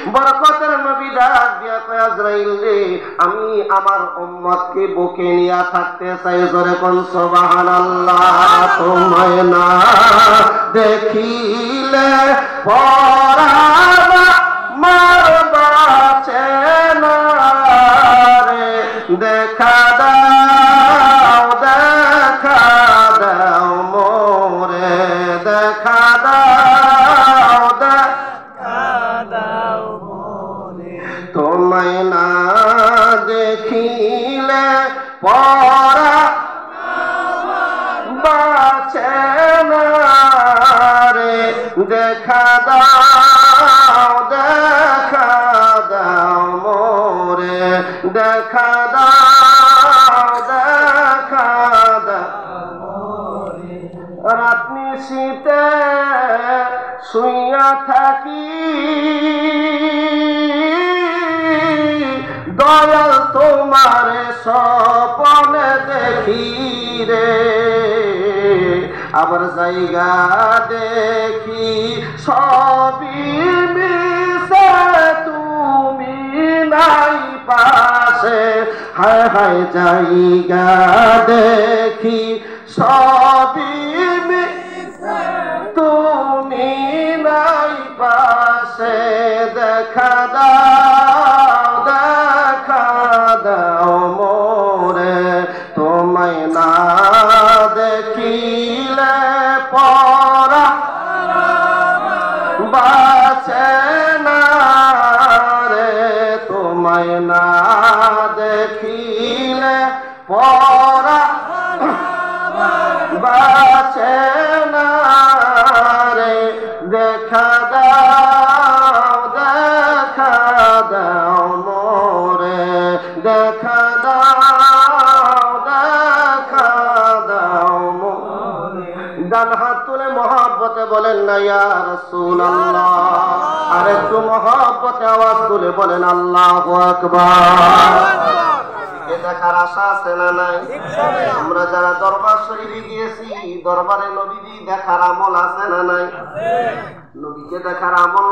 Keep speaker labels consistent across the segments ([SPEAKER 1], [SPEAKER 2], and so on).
[SPEAKER 1] বরকতের নবী ডাক দিয়া কয় আজরাইল রে আমি আমার উম্মতকে বুকে নিয়া থাকতে চাই জোরে কোন সুবহানাল্লাহ তোমায় না দেখিলে পরাবা মার বাঁচে না রে দেখা দাও মোরে দেখা দাও মোরে তোমায় না দেখিলে পরা বাঁচে না রে দেখা দাও মোরে দেখা দাও মোরে রাত নিশীতে শুইয়া থাকি দয়াল তোমারে স্বপ্নে দেখি রে আবার জায়গা দেখি সবই মিশে তুমি নাই পাশে হায় হায় জায়গা দেখি সবই মিশে তুমি নাই পাশে দেখা দাও মোরে তোমায় না দেখিলে পরা বাঁচে না রে তোমায় না দেখিলে পরা বাঁচে না রে দেখা দাও মোরে দেখা দাও মোরে ডান হাত তুলে মহব্বতে বলেন না ইয়া রাসূলুল্লাহ আর একটু মহব্বতে আওয়াজ তুলে বলেন আল্লাহু আকবার এ দেখার আশা আছে না নাই আমরা যারা দরবার শরীফে গিয়েছি দরবারে নবীজি দেখার আমল আছে না নাই নবীকে দেখার আমল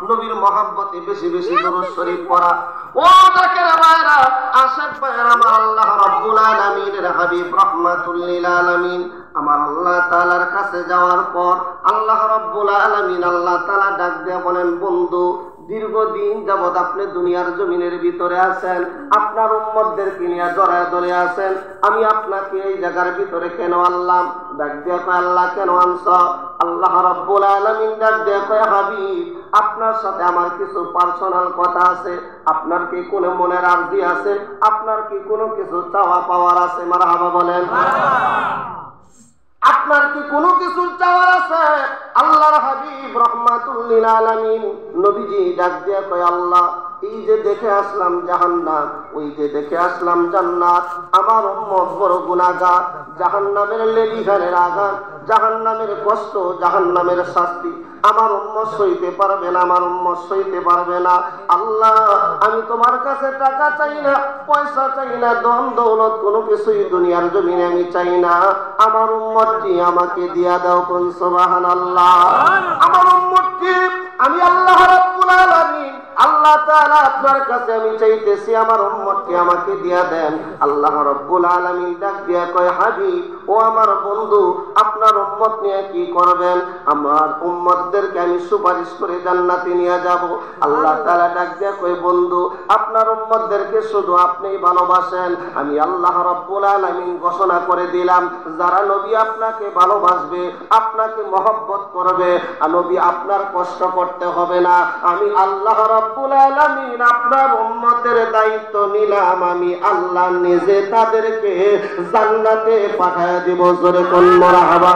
[SPEAKER 1] নবীর মহব্বতে বেশি বেশি দরুদ শরীফ পড়া ও দেখেন ভাইরা আশেক ভাইরা আমার আল্লাহ রাব্বুল আলামিনের হাবিব রাহমাতুল লিল আলামিন আমার আল্লাহ তাআলার কাছে যাওয়ার পর আল্লাহ রাব্বুল আলামিন আল্লাহ তাআলা ডাক দিয়ে বলেন বন্ধু দীর্ঘদিন যাবত আপনি দুনিয়ার জমিনের ভিতরে আছেন আপনার উম্মতদেরকে নিয়ে জড়ায় ধরে আছেন আমি আপনাকে এই জায়গার ভিতরে কেন আনলাম ডাক দিয়ে কয় আল্লাহ কেন আনছ আল্লাহ রাব্বুল আলামিন ডাক দিয়ে কয় হাবিব আপনার সাথে আমার কিছু পার্সোনাল কথা আছে আপনার কি কোনো মনের আরজি আছে আপনার কি কোনো কিছু চাওয়া পাওয়ার আছে মারহাবা বলেন আপনার কি কোনো কিছু চাওয়ার আছে আল্লাহর হাবিব রাহমাতুল লিল আলামিন নবীজি ডাক দিয়ে কয় আল্লাহ এই যে দেখে আসলাম জাহান্নাম ওই যে দেখে আসলাম জান্নাত আমার উম্মত বড় গুনাহগার জাহান্নামের লেলিহানের আঘাত জাহান্নামের কষ্ট জাহান্নামের শাস্তি আমার উম্মত সইতে পারবে না আমার উম্মত সইতে পারবে না আল্লাহ আমি তোমার কাছে টাকা চাই না পয়সা চাই না ধন দৌলত কোনো কিছুই দুনিয়ার জমিনে আমি চাই না আমার উম্মতটি আমাকে দিয়া দাও কোন সুবহানাল্লাহ আমার উম্মতটি আমি আল্লাহ রাব্বুল আলামিন আল্লাহ তাআলা আপনার কাছে আমি চাইতেছি আমার উম্মতকে আমাকে দিয়া দেন আল্লাহ রাব্বুল আলামিন ডাক দিয়া কয় হাবিব ও আমার বন্ধু আপনার উম্মত নিয়ে কি করবেন আমার উম্মতদেরকে আমি সুপারিশ করে জান্নাতে নিয়ে যাব আল্লাহ তাআলা ডাক দিয়া কয় বন্ধু আপনার উম্মতদেরকে শুধু আপনিই ভালোবাসেন আমি আল্লাহ রাব্বুল আলামিন ঘোষণা করে দিলাম যারা নবী আপনাকে ভালোবাসবে আপনাকে মহব্বত করবে আর নবী আপনার কষ্ট করতে হবে না আমি আল্লাহ রাব্বুল আলামিন আপনার উম্মতের দায়িত্ব নিলাম আমি আল্লাহ নিজে তাদেরকে জান্নাতে পাঠায় দেব জোরে কোন মারহাবা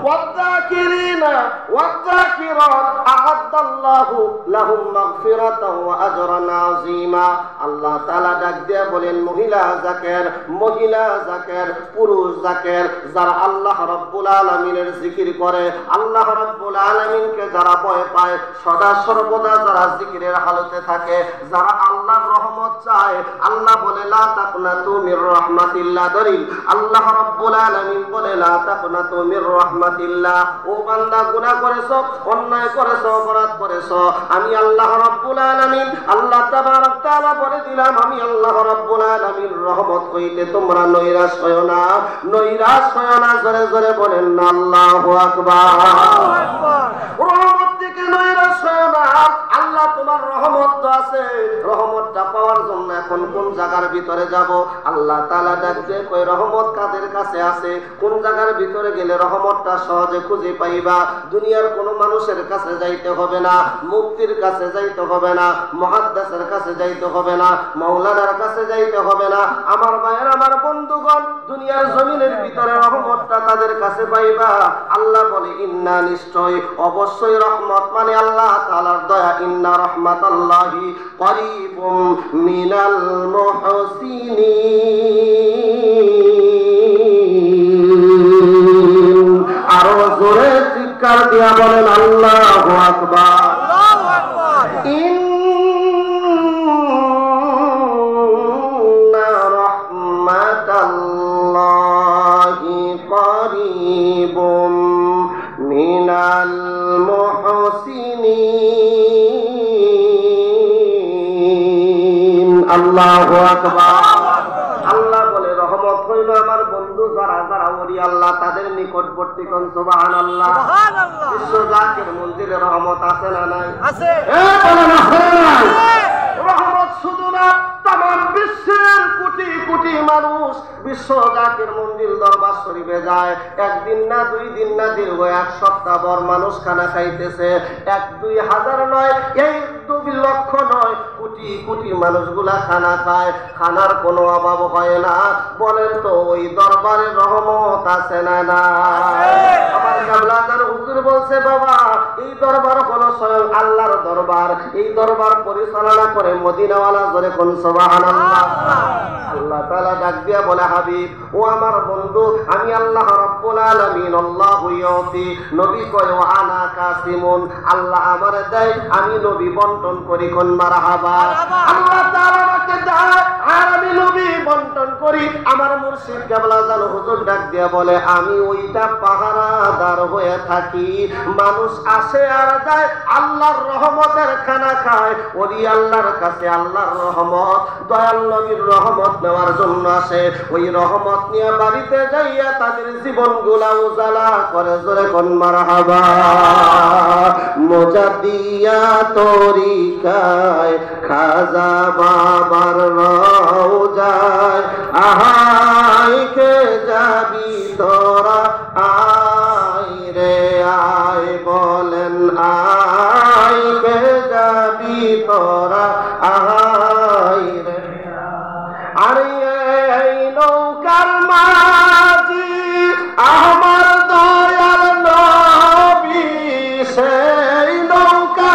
[SPEAKER 1] والذاكرين والذاكرات أعد الله لهم مغفرة وأجرا عظيما আল্লাহ তাআলা ডাক দিয়ে বলেন মহিলা জাকের পুরুষ জাকের যারা আল্লাহ রাব্বুল আলামিনের জিকির করে আল্লাহ রাব্বুল আলামিনকে যারা ভয় পায় সদা সর্বদা যারা জিকিরের হালতে থাকে যারা আল্লাহর রহমত চায় আল্লাহ বলে লা তাকনাতু মির রাহমাতিল্লাহ দলিল আল্লাহ রাব্বুল আলামিন বলে লা তাকনাতু মির রাহমাতিল্লাহ ও বান্দা গুনাহ করেছো অন্যায় করেছো অপরাধ বরবাদ করেছো। আমি আল্লাহ রাব্বুল আলামিন আল্লাহ তাবারক তাআলা বলে দিলাম, আমি আল্লাহ রাব্বুল আলামিন রহমত হইতে তোমরা নৈরাশ হয়ো না, নৈরাশ হয়ো না। জোরে জোরে বলেন না আল্লাহু আকবার। রহমত থেকে নৈরাশ হয়ো না। আল্লাহ তোমার রহমত তো আছে, রহমতটা পাওয়ার জন্য এখন কোন জায়গার ভিতরে যাব? আল্লাহ তাআলা ডাকতে কই রহমত কাদের কাছে আছে? কোন জায়গার ভিতরে গেলে রহমতটা সহজে খুঁজে পাইবা? দুনিয়ার কোন মানুষের কাছে যাইতে হবে না, মুক্তির কাছে যাইতে হবে না, মুহাদ্দিসের কাছে যাইতে হবে না, মাওলানার কাছে যাইতে হবে না। আমার ভাইয়ের, আমার বন্ধুগণ, দুনিয়ার জমিনের ভিতরে রহমতটা তাদের কাছে পাইবা। আল্লাহ বলে ইন্না, নিশ্চয়, অবশ্যই রহমত মানে আল্লাহ তাআলার দয়া। ইন্না রাহমাতাল্লাহি করিবুম মিনাল মুহসিনিন। আরো জোরে চিৎকার দিয়া বলেন আল্লাহু আকবার। আল্লাহু আকবার। ইন্না রাহমাতাল্লাহি করিবুম মিনাল মুহসিনিন। আল্লাহু আকবার। আল্লাহ বলে রহমত হইল আমার বন্ধু যারা যারা ওলি আল্লাহ তাদের নিকটবর্তী। কোন সুবহানাল্লাহ। সুবহানাল্লাহ। বিশ্ব জাকির মঞ্জিলে রহমত আছে না নাই? আছে। রহমত শুধু না, তামাম বিশ্বের কোটি কোটি মানুষ বিশ্ব জাকির মঞ্জিল দরবার শরীফে যায়। একদিন না, দুই দিন না, দীর্ঘ এক সপ্তাহ ভর মানুষ খানা খাইতেছে। 1-2 হাজার নয়, এই 2 লক্ষ নয়, কোটি কোটি মানুষগুলা খানা খায়, খানার কোনো অভাব হয় না। বলেন তো ওই দরবারে রহমত আছে না না? আমার কাবলাদার হুজুর বলছে, বাবা এই দরবার হলো স্বয়ং আল্লাহর দরবার। এই দরবার পরিচালনা করে মদিনাওয়ালা। জোরে কোন সুবহানাল্লাহ। আল্লাহ তাআলা ডাক দিয়া বলে, হাবিব ও আমার বন্ধু, আমি আল্লাহ রাব্বুল আলামিন আল্লাহু ইউতি। নবী কয় ওয়া আনা কাসিমুন, আল্লাহ আমারে দেয়, আমি নবী বন্টন করি। কোন মারহাবা। আল্লাহ তাআলা আমাকে দেয় আর আমি নবী বন্টন করি। আমার মুর্শিদ কেবলা জান হুজুর ডাক দিয়া বলে, আমি ওইটা পাহারাদার হয়ে থাকি। মানুষ আসে আর যায়, আল্লাহর রহমতের খানা খায়। ওলি আল্লাহর কাছে আল্লাহর রহমত, দয়াল নবীর রহমত নেওয়ার জন্য আসে। ওই রহমত নিয়ে বাড়িতে যাইয়া তাদের জীবনগুলা উজালা করে। জোরে কোন মারহাবা। মুজাদ্দিয়া তরিকায় খাজা বাবার রওজায়, আহাই কে যাবি তোরা, আয় রে আয়, বলেন আয় কে যাবি তোরা, আয় রে। আরে এই নৌকার মাঝি আমার দয়াল নবী, সেই নৌকা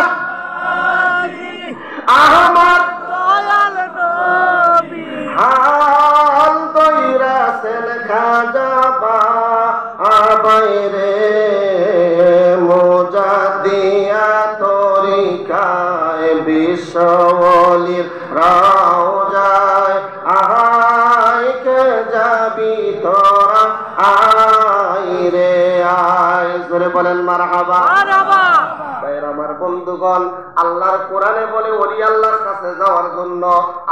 [SPEAKER 1] আমার দয়াল নবী, হাল দইরাছেন খাজা বাবাই রে। মুজাদ্দিয়া তরিকায় বিশ্ব ওলির রওজায়, আয় কে যাবি তোরা, আয় রে আয়। জোরে বলেন মারহাবা। মারহাবা। আমার বন্ধুগণ, আল্লাহর কোরআনে বলে ওলি আল্লাহর কাছে যাওয়ার জন্য।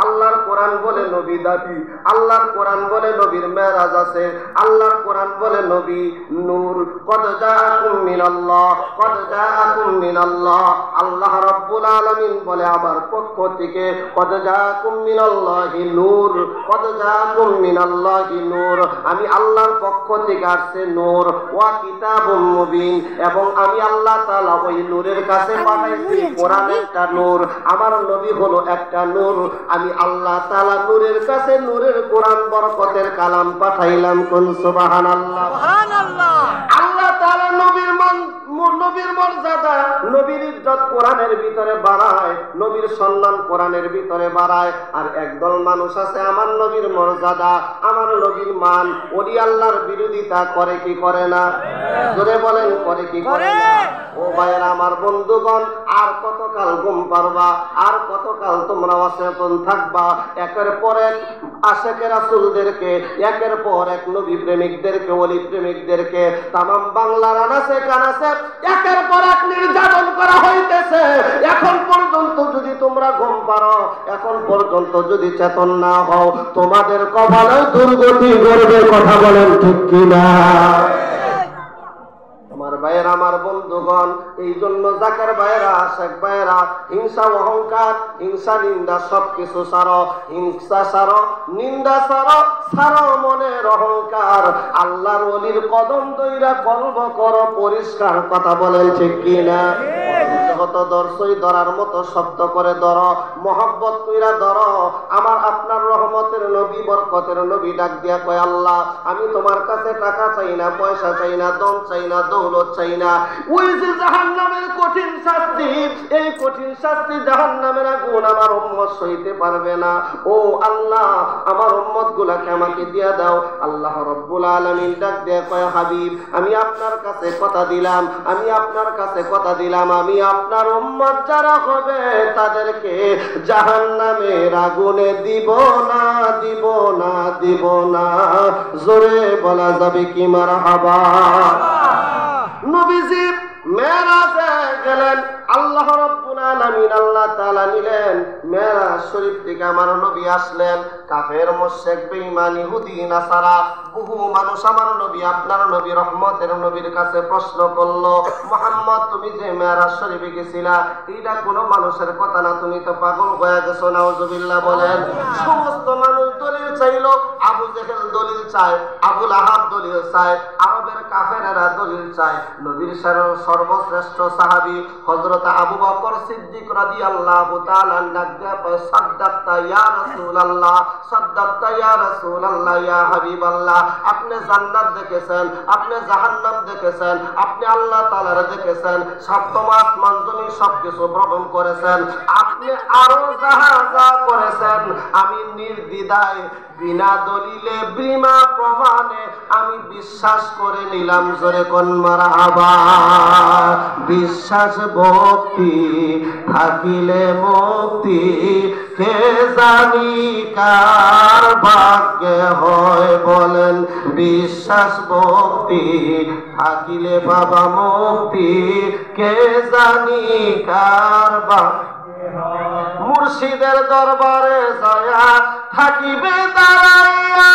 [SPEAKER 1] আল্লাহর কোরআন বলে নবী দাবি, আল্লাহর কোরআন বলে নবীর মেরাজ আছে, আল্লাহর কোরআন বলে নবী নূর। কদ জাআকুম মিনাল্লাহ, কদ জাআকুম মিনাল্লাহ। আল্লাহ রাব্বুল আলামিন বলে আমার পক্ষ থেকে, কদ জাআকুম মিনাল্লাহি নূর, কদ জাআকুম মিনাল্লাহি নূর। আমি আল্লাহর পক্ষ থেকে আসছে নূর। ওয়া কিতাবুম মুবিন, এবং আমি আল্লাহ তাআলা ওই নূরের কাছে পাঠাইছি কোরআন একটা নূর। আমার নবী হলো একটা নূর। আমি আল্লাহ তাআলা নূরের কাছে নূরের কোরআন বরকতের কালাম পাঠাইলাম। কোন সুবহানাল্লাহ। সুবহানাল্লাহ। আল্লাহ তাআলা নবীর নবীর মর্যাদা, নবীর ইজ্জত কোরআনের ভিতরে বাড়ায়, নবীর সম্মান কোরআনের ভিতরে বাড়ায়। আর একদল মানুষ আছে আমার নবীর মর্যাদা, আমার নবীর মান, ওলি আল্লাহর বিরোধিতা করে কি করে না? জোরে বলেন করে কি করে না? ও ভাইয়েরা, আমার বন্ধুগণ, আর কতকাল ঘুম পারবা? আর কতকাল তোমরা অচেতন থাকবা? একের পর এক আশিকে রাসূলদেরকে, একের পর এক নবী প্রেমিকদেরকে, ওলি প্রেমিকদেরকে তামাম বাংলার আনাচে কানাচে একের পর এক নির্যাতন করা হইতেছে। তোমরা ঘুম পারো, এখন পর্যন্ত যদি চেতন না হও, তোমাদের কপালে দুর্গতি করবে। কথা বলেন ঠিক কিনা? আমার ভাইয়েরা, আমার বন্ধুগণ, এই জন্য জাকের ভাইয়েরা, শেখ ভাইয়েরা, হিংসা অহংকার, হিংসা নিন্দা সবকিছু ছাড়ো, হিংসা ছাড়ো, নিন্দা ছাড়ো, ছাড়ো মনের অহংকার। আল্লাহর ওলির কদম দইরা কলব করো পরিষ্কার। কথা বলেন ঠিক কিনা? জগত দর্শই ধরার মতো শক্ত করে ধরো, মহব্বত কইরা ধরো। আমার আপনার রহমতের নবী, বরকতের নবী ডাক দিয়া কয়, আল্লাহ আমি তোমার কাছে টাকা চাই না, পয়সা চাই না, দম চাই না, দৌলত চাই না। ওই যে জাহান্নামের কঠিন শাস্তি, এই কঠিন শাস্তি জাহান্নামের আগুন আমার উম্মত সইতে পারবে না। ও আল্লাহ, আমার উম্মত গুলাকে আমাকে দিয়া দাও। আল্লাহ রাব্বুল আলামিন ডাক দিয়া কয়, হাবিব আমি আপনার কাছে কথা দিলাম, আমি আপনার কাছে কথা দিলাম, আমি আপনার উম্মত যারা হবে তাদেরকে জাহান্নামের আগুনে দিব না, দিব না, দিব না। জোরে বলা যাবে কি মারহাবা? নবীজি মেরাজে গেলেন, আল্লাহ রাব্বুল আলামিন আল্লাহ তাআলা নিলেন মেরাজ শরীফ থেকে। আমার নবী আসলেন, কাফের মুশরিক বেঈমান ইহুদি নাসারা বহু মানুষ আমার নবী, আপনার নবী, রহমতের নবীর কাছে প্রশ্ন করলো, মুহাম্মদ তুমি যে মেরাজ শরীফে গেছিলা, এটা কোনো মানুষের কথা না, তুমি তো পাগল হয়ে গেছো। নাউজুবিল্লাহ বলেন। সমস্ত মানুষ দলিল চাইলো, আবু জেহেল দলিল চায়, আবু লাহাব দলিল চায়, আরবের কাফেরেরা দলিল চায়। নবীর সর্বশ্রেষ্ঠ সাহাবী হযরত আবু বকর সিদ্দিক রাদিয়াল্লাহু তাআলা ডাক দিয়া কয়, সাদ্দাকতা ইয়া রাসূলুল্লাহ, সাদ্দাকতা ইয়া রাসূলুল্লাহ, ইয়া হাবিবাল্লাহ। আপনি জান্নাত দেখেছেন, আপনি জাহান্নাম দেখেছেন, আপনি আল্লাহ তাআলার দেখেছেন, সপ্তম আসমান জমিন সবকিছু ভ্রমণ করেছেন, আপনি আরো যাহা যা করেছেন, আমি নির্দ্বিধায় বিনা দলিলে বিনা প্রমাণে আমি বিশ্বাস করে নিলাম। জোরে কোন মারহাবা? বিশ্বাস ভক্তি থাকিলে মুক্তি, কে জানি কার ভাগ্যে হয়। বলেন, বিশ্বাস ভক্তি থাকিলে বাবা মুক্তি, কে জানি কার ভাগ্যে হয়। মুর্শিদের দরবারে যায়া থাকিবে দাঁড়াইয়া,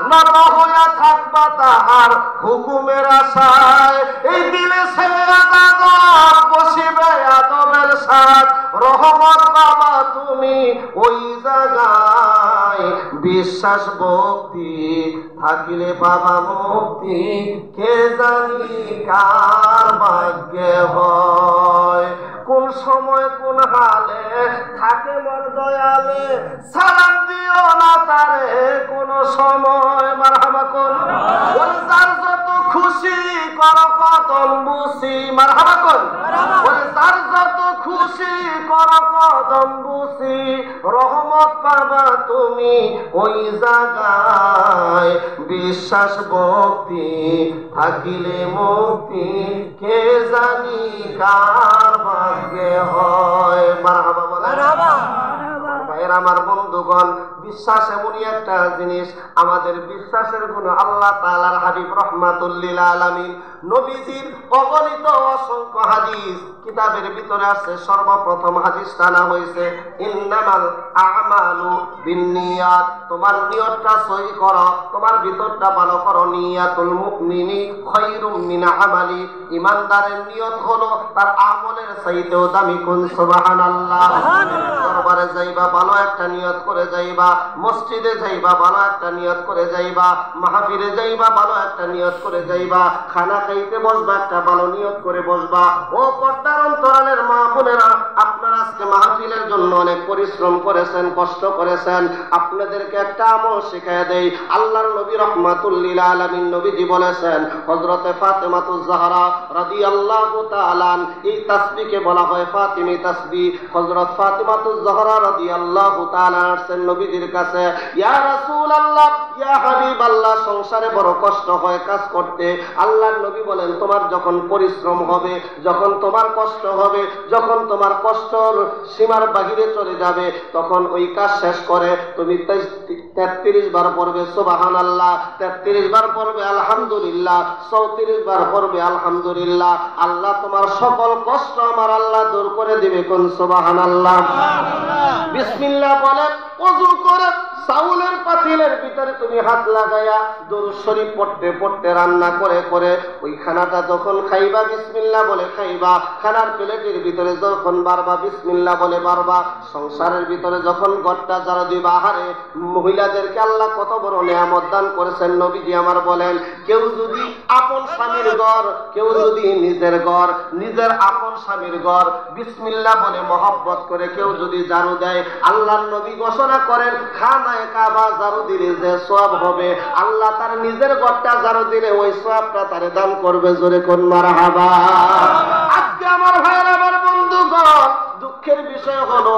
[SPEAKER 1] নত হইয়া থাকবা তাহার হুকুমের আশায়। এই দিলে ছেলে আদাব বসিবে আদবের সাথ, রহমত বাবা তুমি ওই জায়গায়। বিশ্বাস ভক্তি থাকিলে বাবা মুক্তি, কে জানি কার ভাগ্যে হয়। কোন সময় কোন হালে থাকে মোর দয়ালে, সালাম দিও না তারে কোন সময়। মারহাবা কোন? ওই যার যত খুশি করো কদম বুসি। মারহাবা কোন? ওই যার যত খুশি করো কদম বুসি, রহমত পাবা তুমি ওই জায়গায়। বিশ্বাস ভক্তি থাকিলে মুক্তি, কে জানি কার ভাগ্যে হয়। মারহাবা বলেন। ভাইয়ের আমার বন্ধুগণ, বিশ্বাস এমনই একটা জিনিস, আমাদের বিশ্বাসের গুণ আল্লাহ তাআলার হাবিব রাহমাতুল লিল আলামিন নবীজির অগণিত অসংখ্য হাদিস কিতাবের ভিতরে আছে। সর্বপ্রথম হাদিস টানা হয়েছে, ইন্নামাল আমালু বিন্নিয়াত। তোমার নিয়তটা সহি করো, তোমার ভিতরটা ভালো করো। নিয়াতুল মুমিনি খায়রুম মিন আমালি। ইমানদারের নিয়ত হলো তার আমলের চাইতেও দামি। কোন সুবহানাল্লাহ। দরবারে যাইবা ভালো একটা নিয়ত করে যাইবা, মসজিদে যাইবা ভালো একটা নিয়ত করে যাইবা, মাহফিলে যাইবা ভালো একটা নিয়ত করে যাইবা, খানা খাইতে বসবা একটা ভালো নিয়ত করে বসবা। ও পর্দার অন্তরালের মা বোনেরা, আপনারা আজকে মাহফিলের জন্য অনেক পরিশ্রম করেছেন, কষ্ট করেছেন। আপনাদেরকে একটা আমল শিখায় দেই। আল্লাহর নবী রাহমাতুল লিল আলামিন নবীজি বলেছেন, হযরতে ফাতেমাতুজ জাহরা রাদিয়াল্লাহু তাআলা, এই তাসবিহকে বলা হয় ফাতিমি তাসবিহ। হযরত ফাতেমাতুজ জাহরা রাদিয়াল্লাহু তাআলা আসেন নবীজির কাছে, ইয়া রাসূলুল্লাহ, ইয়া হাবিবাল্লাহ, সংসারে বড় কষ্ট হয় কাজ করতে। আল্লাহর নবী বলেন, তোমার যখন পরিশ্রম হবে, যখন তোমার কষ্ট হবে, যখন তোমার কষ্টর সীমার বাহিরে চলে যাবে, তখন ওই কাজ শেষ করে তুমি 33 বার পড়বে সুবহানাল্লাহ, 33 বার পড়বে আলহামদুলিল্লাহ, 34 বার পড়বে আলহামদুলিল্লাহ। আল্লাহ তোমার সকল কষ্ট আমার আল্লাহ দূর করে দিবে। কোন সুবহানাল্লাহ। বিসমিল্লাহ বলে ওযু করে চাউলের পাতিলের ভিতরে তুমি হাত লাগায়া দরুদ শরীফ পড়তে পড়তে রান্না করে করে ওই খানাটা যখন খাইবা বিসমিল্লাহ বলে খাইবা, খানার প্লেটের ভিতরে যখন বারবা বিসমিল্লাহ বলে বারবা, সংসারের ভিতরে যখন ঘরটা ঝাড়ু দিবা, আহারে মহিলাদেরকে আল্লাহ কত বড় নিয়ামত দান করেছেন। নবীজি আমার বলেন, কেউ যদি আপন স্বামীর ঘর, কেউ যদি নিজের ঘর, নিজের আপন স্বামীর ঘর বিসমিল্লাহ বলে মহব্বত করে কেউ যদি ঝাড়ু দেয়, আল্লাহর নবী ঘোষণা করেন খানায়ে কাবা ঝাড়ু দিলে যে সওয়াব হবে, আল্লাহ তার নিজের ঘরটা ঝাড়ু দিলে ওই সওয়াবটা তারে দান করবে। জোরে কোন মারহাবা। আজকে আমার ভাইয়েরা, আমার বন্ধুগণ, দুঃখের বিষয় হলো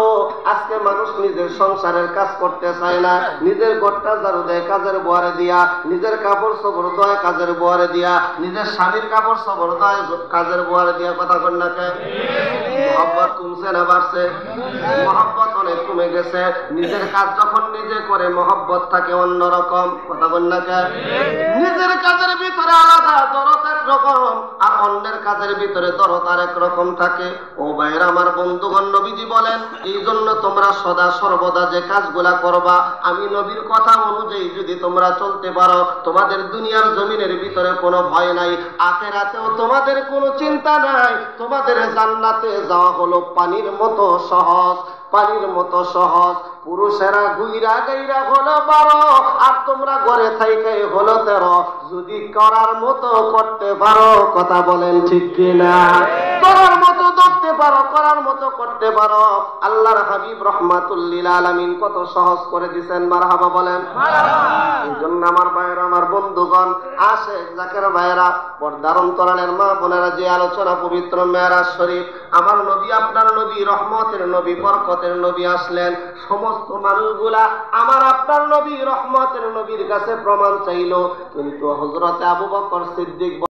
[SPEAKER 1] আজকে মানুষ নিজের সংসারের কাজ করতে চায় না, নিজের ঘরটা ঝাড়ু দেয় কাজের বুয়ারে দিয়া, নিজের কাপড় চোপড় ধোয় কাজের বুয়ারে দিয়া, নিজের স্বামীর কাপড় চোপড় ধোয় কাজের বুয়ারে দিয়া। কথা কন না কেন? মহব্বত কমছে না বাড়ছে? মহব্বত অনেক কমে গেছে। নিজের কাজ যখন নিজে করে মহব্বত থাকে অন্যরকম। কথা বল না কেন? নিজের কাজের ভিতরে আলাদা দরদ এক রকম, আর অন্যের কাজের ভিতরে দরদ আরেক রকম থাকে। ও ভাইরা আমার, বন্ধুগণ, নবীজি বলেন এই জন্য তোমরা সদা সর্বদা যে কাজগুলা করবা, আমি নবীর কথা অনুযায়ী যদি তোমরা চলতে পারো, তোমাদের দুনিয়ার জমিনের ভিতরে কোনো ভয় নাই, আখিরাতেও তোমাদের কোনো চিন্তা নাই। তোমাদের জান্নাতে যাওয়া হলো পানির মতো সহজ, পানির মতো সহজ। পুরুষেরা গুইরা গাইরা হলো 12, আর তোমরা ঘরে থাইকে হলো 13, যদি করার মতো করতে পারো। কথা বলেন ঠিক কিনা? করার মতো ধরতে পারো, করার মতো করতে পারো। আল্লাহর হাবিব রাহমাতুল লিল আলামিন কত সহজ করে দিবেন। মারহাবা বলেন। এই জন্য আমার ভাইয়েরা, আমার বন্ধুগণ, আশেক জাকের ভাইয়েরা, পর্দার অন্তরালের মা বোনেরা, যে আলোচনা পবিত্র মেরাজ শরীফ, আমার নবী, আপনার নবী, রহমতের নবী, বরকতের নবী আসলেন, সমস্ত মানুষগুলা আমার আপনার নবী রহমতের নবীর কাছে প্রমাণ চাইল, কিন্তু হযরতে আবু বকর সিদ্দিক